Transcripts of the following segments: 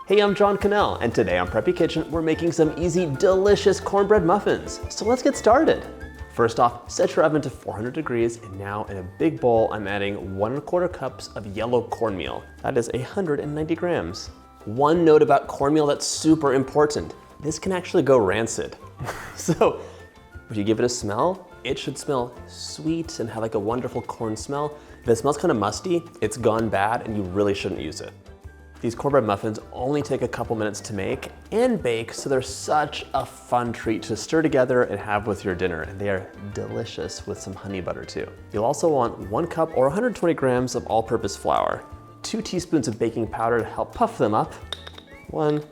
Hey, I'm John Cannell, and today on Preppy Kitchen, we're making some easy, delicious cornbread muffins. So let's get started. First off, set your oven to 400 degrees, and now in a big bowl, I'm adding 1¼ cups of yellow cornmeal. That is 190 grams. One note about cornmeal that's super important. This can actually go rancid. So, if you give it a smell, it should smell sweet and have like a wonderful corn smell. If it smells kind of musty, it's gone bad and you really shouldn't use it. These cornbread muffins only take a couple minutes to make and bake, so they're such a fun treat to stir together and have with your dinner, and they are delicious with some honey butter too. You'll also want 1 cup or 120 grams of all-purpose flour, 2 teaspoons of baking powder to help puff them up, 1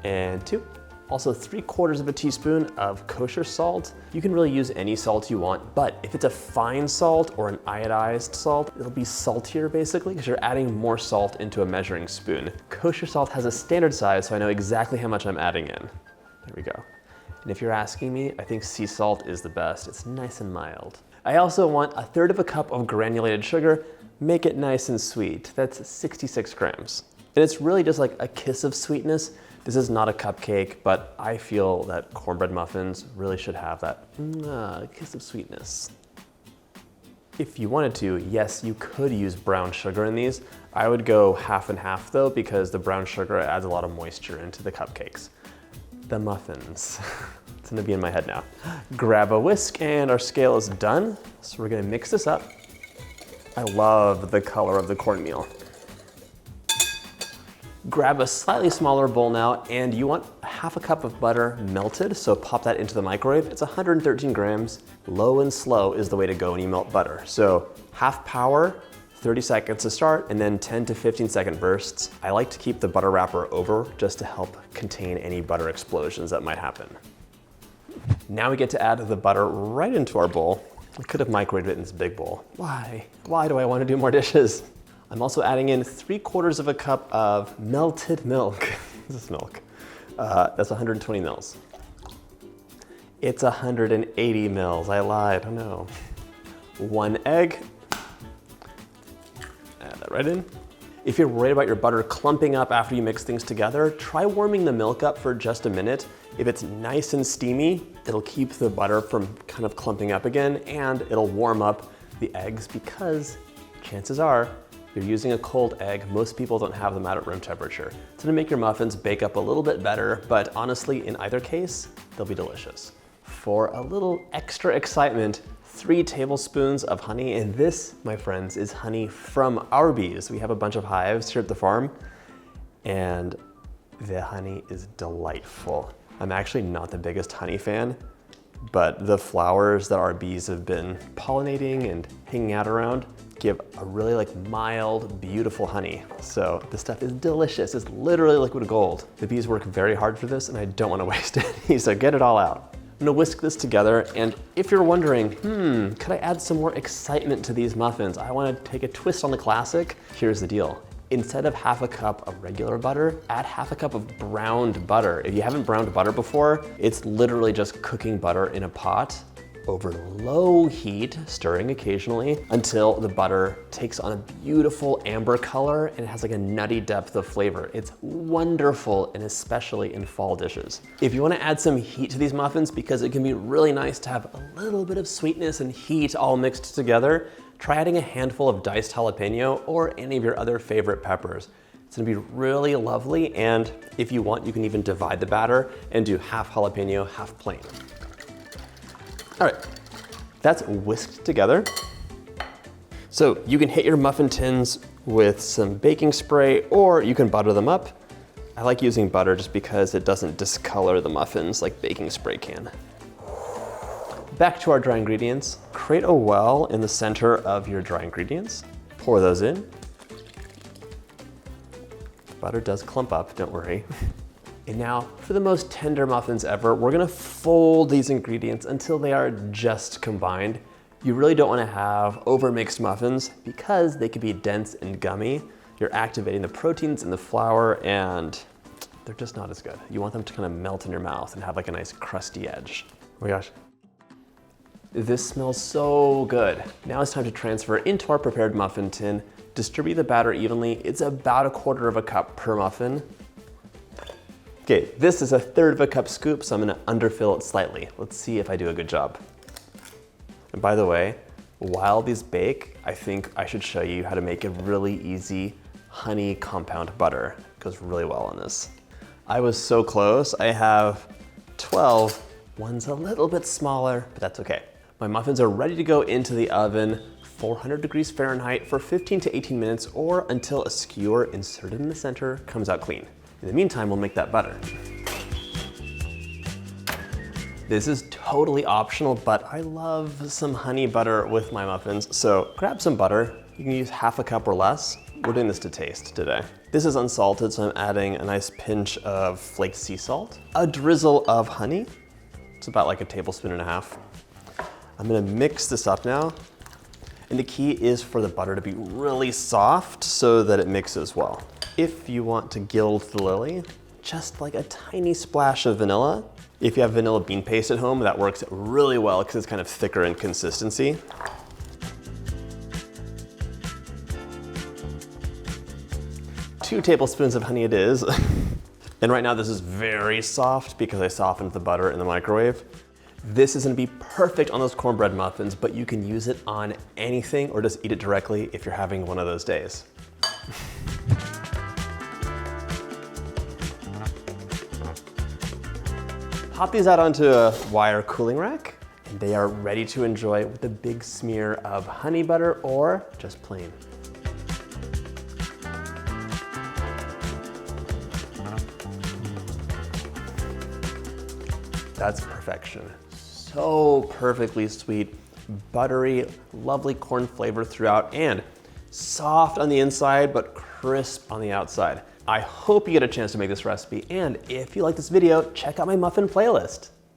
and 2. Also 3/4 teaspoon of kosher salt. You can really use any salt you want, but if it's a fine salt or an iodized salt, it'll be saltier basically because you're adding more salt into a measuring spoon. Kosher salt has a standard size, so I know exactly how much I'm adding in. There we go. And if you're asking me, I think sea salt is the best. It's nice and mild. I also want 1/3 cup of granulated sugar. Make it nice and sweet. That's 66 grams. And it's really just like a kiss of sweetness. This is not a cupcake, but I feel that cornbread muffins really should have that kiss of sweetness. If you wanted to, yes, you could use brown sugar in these. I would go half and half though, because the brown sugar adds a lot of moisture into the cupcakes. The muffins. It's gonna be in my head now. Grab a whisk and our scale is done. So we're gonna mix this up. I love the color of the cornmeal. Grab a slightly smaller bowl now, and you want 1/2 cup of butter melted, so pop that into the microwave. It's 113 grams. Low and slow is the way to go when you melt butter. So half power, 30 seconds to start, and then 10 to 15-second bursts. I like to keep the butter wrapper over just to help contain any butter explosions that might happen. Now we get to add the butter right into our bowl. I could have microwaved it in this big bowl. Why? Why do I want to do more dishes? I'm also adding in 3/4 cup of melted milk. This is milk. That's 120 mils. It's 180 mils. I lied. Oh no. 1 egg. Add that right in. If you're worried about your butter clumping up after you mix things together, try warming the milk up for just a minute. If it's nice and steamy, it'll keep the butter from kind of clumping up again, and it'll warm up the eggs because chances are you're using a cold egg. Most people don't have them out at room temperature. It's gonna make your muffins bake up a little bit better, but honestly, in either case, they'll be delicious. For a little extra excitement, 3 tablespoons of honey, and this, my friends, is honey from our bees. We have a bunch of hives here at the farm, and the honey is delightful. I'm actually not the biggest honey fan, but the flowers that our bees have been pollinating and hanging out around give a really like mild, beautiful honey. So this stuff is delicious. It's literally liquid gold. The bees work very hard for this and I don't want to waste any, so get it all out. I'm gonna whisk this together, and if you're wondering, could I add some more excitement to these muffins? I wanna take a twist on the classic. Here's the deal. Instead of 1/2 cup of regular butter, add 1/2 cup of browned butter. If you haven't browned butter before, it's literally just cooking butter in a pot over low heat, stirring occasionally until the butter takes on a beautiful amber color and it has like a nutty depth of flavor. It's wonderful, and especially in fall dishes. If you want to add some heat to these muffins, because it can be really nice to have a little bit of sweetness and heat all mixed together, try adding a handful of diced jalapeno or any of your other favorite peppers. It's gonna be really lovely, and if you want, you can even divide the batter and do half jalapeno, half plain. All right, that's whisked together. So you can hit your muffin tins with some baking spray, or you can butter them up. I like using butter just because it doesn't discolor the muffins like baking spray can. Back to our dry ingredients. Create a well in the center of your dry ingredients. Pour those in. Butter does clump up, don't worry. And now, for the most tender muffins ever, we're gonna fold these ingredients until they are just combined. You really don't wanna have overmixed muffins because they can be dense and gummy. You're activating the proteins in the flour and they're just not as good. You want them to kind of melt in your mouth and have like a nice crusty edge. Oh my gosh. This smells so good. Now it's time to transfer into our prepared muffin tin. Distribute the batter evenly. It's about 1/4 cup per muffin. Okay, this is a 1/3 cup scoop, so I'm gonna underfill it slightly. Let's see if I do a good job. And by the way, while these bake, I think I should show you how to make a really easy honey compound butter. It goes really well on this. I was so close. I have 12. One's a little bit smaller, but that's okay. My muffins are ready to go into the oven, 400 degrees Fahrenheit for 15 to 18 minutes or until a skewer inserted in the center comes out clean. In the meantime, we'll make that butter. This is totally optional, but I love some honey butter with my muffins. So grab some butter. You can use 1/2 cup or less. We're doing this to taste today. This is unsalted, so I'm adding a nice pinch of flaked sea salt, a drizzle of honey. It's about like 1.5 tablespoons. I'm gonna mix this up now. And the key is for the butter to be really soft so that it mixes well. If you want to gild the lily, just like a tiny splash of vanilla. If you have vanilla bean paste at home, that works really well because it's kind of thicker in consistency. 2 tablespoons of honey it is. And right now this is very soft because I softened the butter in the microwave. This is gonna be perfect on those cornbread muffins, but you can use it on anything or just eat it directly if you're having one of those days. Pop these out onto a wire cooling rack, and they are ready to enjoy with a big smear of honey butter or just plain. That's perfection. So perfectly sweet, buttery, lovely corn flavor throughout, and soft on the inside, but crisp on the outside. I hope you get a chance to make this recipe, and if you like this video, check out my muffin playlist.